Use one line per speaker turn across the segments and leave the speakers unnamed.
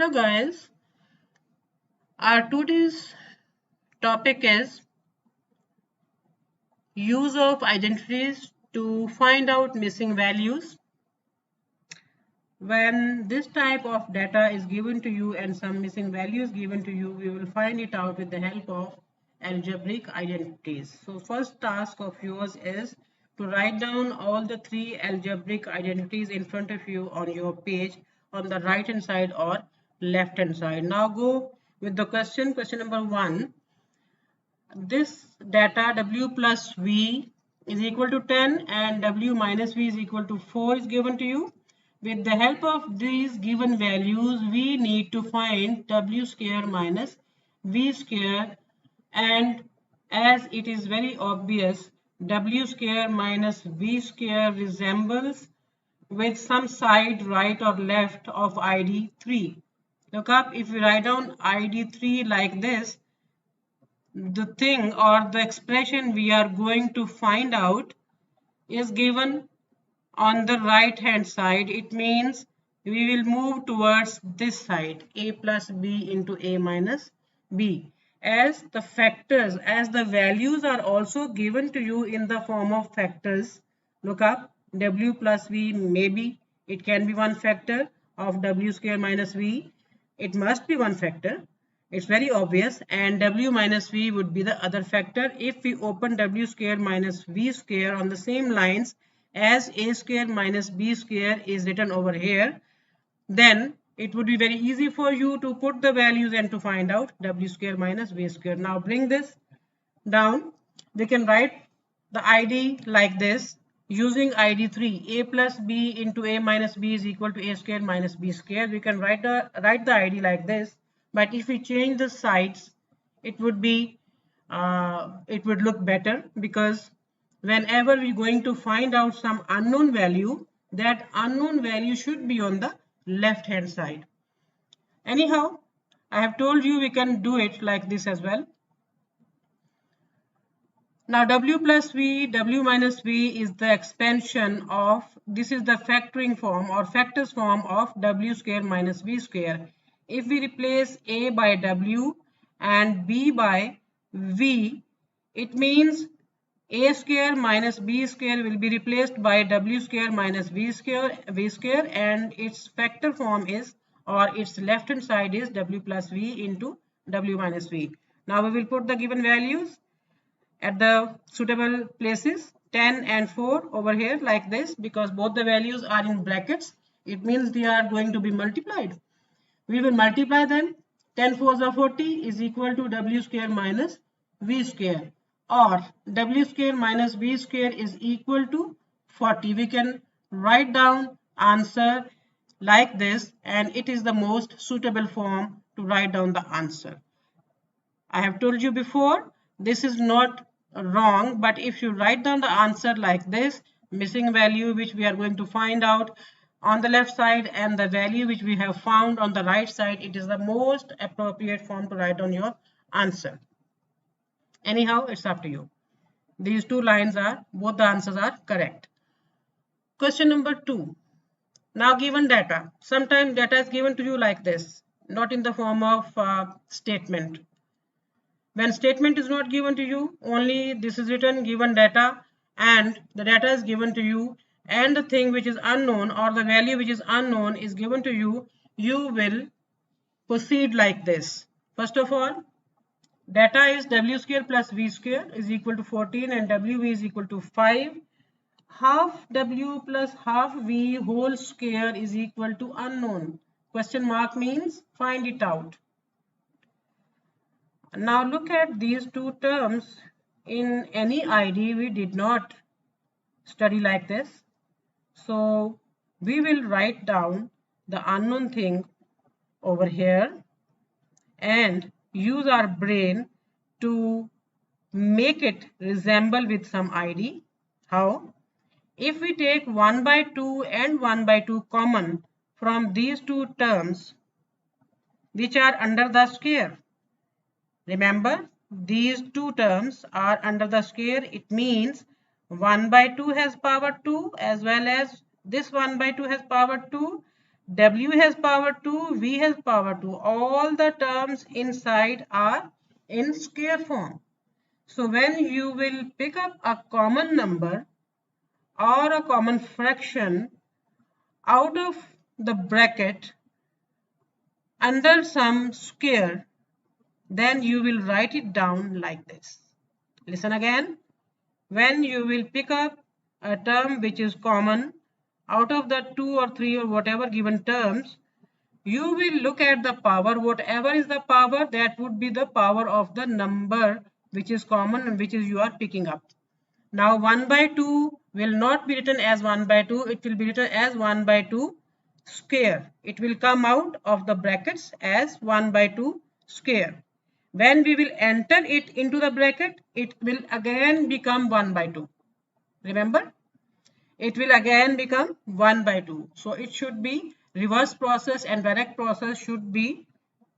Hello guys, our today's topic is use of identities to find out missing values. When this type of data is given to you and some missing values given to you, we will find it out with the help of algebraic identities. So first task of yours is to write down all the three algebraic identities in front of you on your page on the right hand side or left hand side. Now go with the question number 1. This data w plus v is equal to 10 and w minus v is equal to 4 is given to you. With the help of these given values, we need to find w square minus v square, and as it is very obvious, w square minus v square resembles with some side right or left of id 3. Look up, if we write down id 3 like this, the thing or the expression we are going to find out is given on the right hand side. It means we will move towards this side, a plus b into a minus b, as the factors, as the values are also given to you in the form of factors. Look up, w plus v, maybe it can be one factor of w square minus v. It must be one factor. It's very obvious, and w minus v would be the other factor. If we open w square minus v square on the same lines as a square minus b square is written over here, then it would be very easy for you to put the values and to find out w square minus v square. Now bring this down. We can write the id like this using id 3. A plus b into a minus b is equal to a square minus b square. We can write the id like this, but if we change the sides, it would look better, because whenever we're going to find out some unknown value, that unknown value should be on the left hand side. Anyhow, I have told you we can do it like this as well. Now w plus v, w minus v is the expansion of, this is the factoring form or factors form of w square minus v square. If we replace a by w and b by v, it means a square minus b square will be replaced by w square minus v square, and its factor form is, or its left hand side is, w plus v into w minus v. Now we will put the given values at the suitable places, 10 and 4 over here like this, because both the values are in brackets. It means they are going to be multiplied. We will multiply them. 10 4s are 40 is equal to w square minus v square, or w square minus v square is equal to 40. We can write down answer like this, and it is the most suitable form to write down the answer. I have told you before, this is not wrong, but if you write down the answer like this, missing value which we are going to find out on the left side and the value which we have found on the right side, it is the most appropriate form to write down your answer. Anyhow, it's up to you. These two lines are, both the answers are correct. Question number 2. Now given data, sometimes data is given to you like this, not in the form of statement. When statement is not given to you, only this is written given data, and the data is given to you, and the thing which is unknown or the value which is unknown is given to you, you will proceed like this. First of all, data is w square plus v square is equal to 14 and wv is equal to 5. Half w plus half v whole square is equal to unknown. Question mark means find it out. Now look at these two terms. In any ID we did not study like this. So we will write down the unknown thing over here and use our brain to make it resemble with some ID. How? If we take 1 by 2 and 1 by 2 common from these two terms which are under the square, remember, these two terms are under the square. It means 1 by 2 has power 2 as well as this 1 by 2 has power 2. W has power 2, V has power 2. All the terms inside are in square form. So when you will pick up a common number or a common fraction out of the bracket under some square, then you will write it down like this. Listen again. When you will pick up a term which is common out of the 2 or 3 or whatever given terms, you will look at the power. Whatever is the power, that would be the power of the number which is common and which is you are picking up. Now 1 by 2 will not be written as 1 by 2, it will be written as 1 by 2 square. It will come out of the brackets as 1 by 2 square. When we will enter it into the bracket, it will again become 1 by 2. Remember? It will again become 1 by 2. So it should be reverse process and direct process should be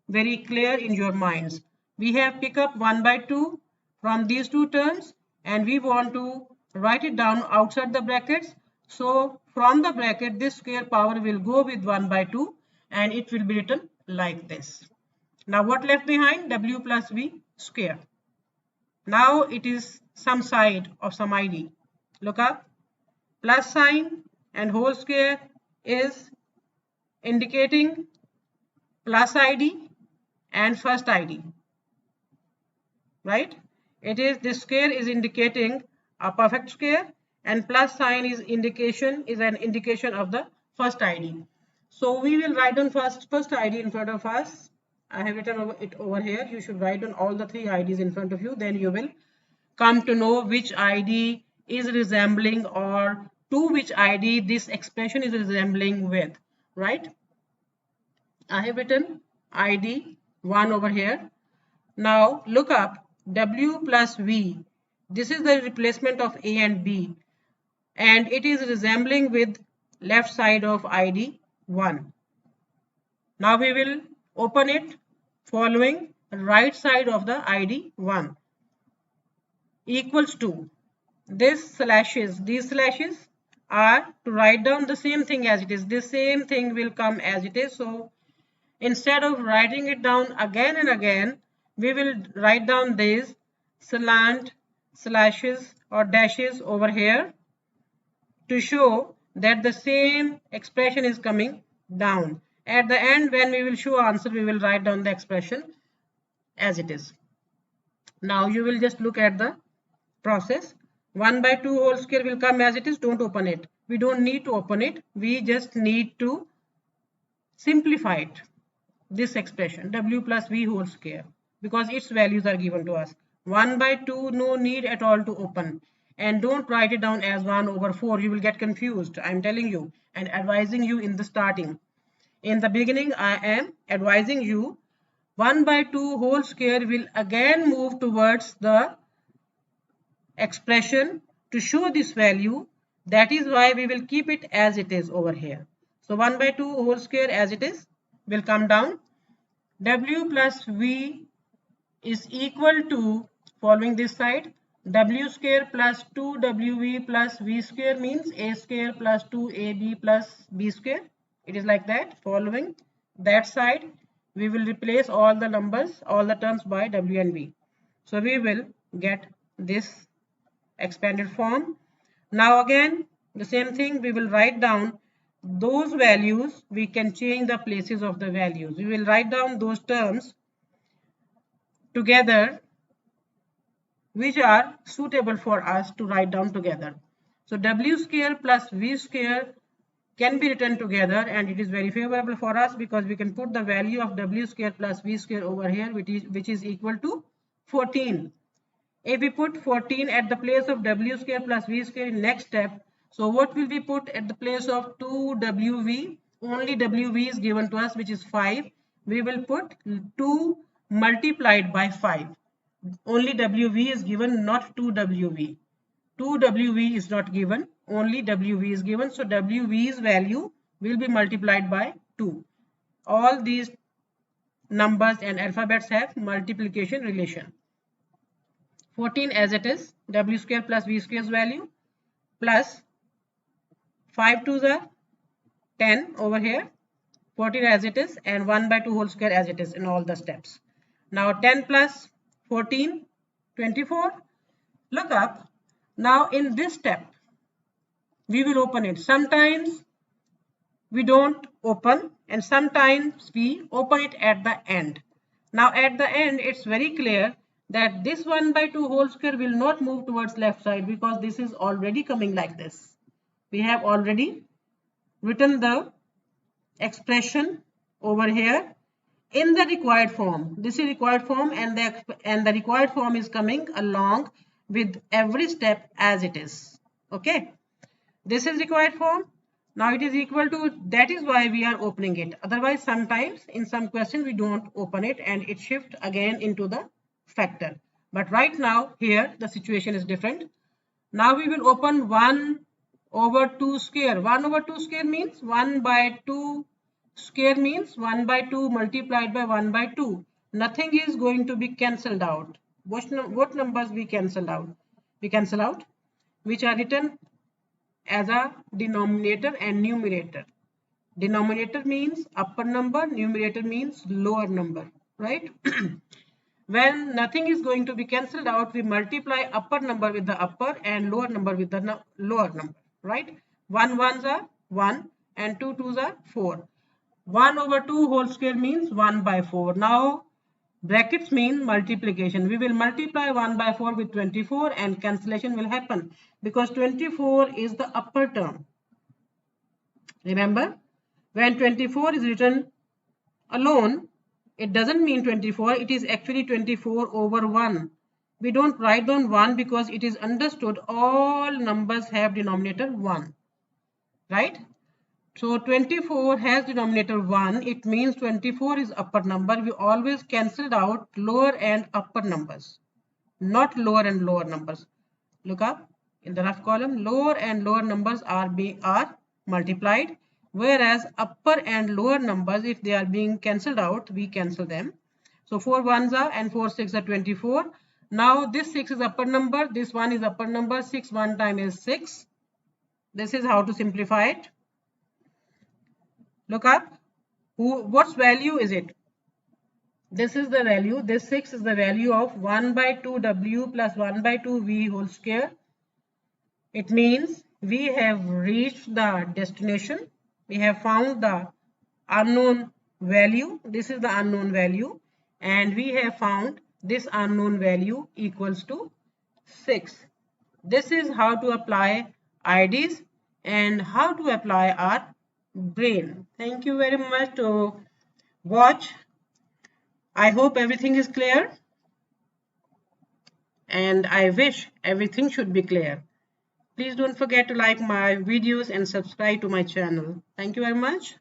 very clear in your minds. We have picked up 1 by 2 from these two terms and we want to write it down outside the brackets. So from the bracket, this square power will go with 1 by 2 and it will be written like this. Now what left behind? W plus V square. Now it is some side of some ID. Look up. Plus sign and whole square is indicating plus ID and first ID, right? It is, this square is indicating a perfect square and plus sign is an indication of the first ID. So we will write down first ID in front of us. I have written it over here. You should write down all the three IDs in front of you. Then you will come to know which ID is resembling or to which ID this expression is resembling with, right? I have written ID 1 over here. Now look up W plus V. This is the replacement of A and B and it is resembling with left side of ID 1. Now we will open it following right side of the ID 1 equals to these slashes are to write down the same thing as it is. This same thing will come as it is. So instead of writing it down again and again, we will write down these slant slashes or dashes over here to show that the same expression is coming down. At the end, when we will show answer, we will write down the expression as it is. Now you will just look at the process. 1 by 2 whole square will come as it is. Don't open it. We don't need to open it. We just need to simplify it. This expression W plus V whole square, because its values are given to us. 1 by 2, no need at all to open. And don't write it down as 1 over 4. You will get confused. I am telling you and advising you in the starting. In the beginning, I am advising you 1 by 2 whole square will again move towards the expression to show this value. That is why we will keep it as it is over here. So 1 by 2 whole square as it is will come down. W plus V is equal to, following this side, W square plus 2WV plus V square means A square plus 2AB plus B square. It is like that. Following that side, we will replace all the numbers, all the terms by W and V. So we will get this expanded form. Now again, the same thing, we will write down those values. We can change the places of the values. We will write down those terms together which are suitable for us to write down together. So W square plus V square can be written together and it is very favorable for us because we can put the value of W square plus V square over here, which is equal to 14. If we put 14 at the place of W square plus V square in next step, so what will be put at the place of 2WV? Only WV is given to us, which is 5. We will put 2 multiplied by 5. Only WV is given, not 2WV. 2WV is not given, only WV is given. So WV's value will be multiplied by 2. All these numbers and alphabets have multiplication relation. 14 as it is, W square plus V square's value, plus 5 to the 10 over here, 14 as it is, and 1 by 2 whole square as it is in all the steps. Now 10 plus 14, 24. Look up. Now in this step, we will open it. Sometimes we don't open, and sometimes we open it at the end. Now at the end, it's very clear that this 1 by 2 whole square will not move towards left side because this is already coming like this. We have already written the expression over here in the required form. This is required form, and the required form is coming along with every step as it is. Okay, this is required form. Now it is equal to, that is why we are opening it. Otherwise, sometimes in some questions we don't open it and it shifts again into the factor. But right now here the situation is different. Now we will open 1 over 2 square. 1 over 2 square means 1 by 2 square means 1 by 2 multiplied by 1 by 2. Nothing is going to be cancelled out. What numbers we cancel out? We cancel out which are written as a denominator and numerator. Denominator means upper number, numerator means lower number, right? When nothing is going to be cancelled out, we multiply upper number with the upper and lower number with the lower number, right? 1 ones are 1 and 2 twos are 4. 1 over 2 whole square means 1 by 4. Now brackets mean multiplication. We will multiply 1 by 4 with 24 and cancellation will happen because 24 is the upper term. Remember, when 24 is written alone, it doesn't mean 24, it is actually 24 over 1. We don't write down 1 because it is understood all numbers have denominator 1, right? So 24 has denominator 1. It means 24 is upper number. We always cancelled out lower and upper numbers, not lower and lower numbers. Look up in the rough column. Lower and lower numbers are multiplied, whereas upper and lower numbers, if they are being cancelled out, we cancel them. So 4 ones are and 4 6 are 24. Now this 6 is upper number. This 1 is upper number. 6 1 time is 6. This is how to simplify it. Look up. What's value is it? This is the value. This 6 is the value of 1 by 2 w plus 1 by 2 v whole square. It means we have reached the destination. We have found the unknown value. This is the unknown value. And we have found this unknown value equals to 6. This is how to apply IDs and how to apply our brain. Thank you very much to watch. I hope everything is clear, and I wish everything should be clear. Please don't forget to like my videos and subscribe to my channel. Thank you very much.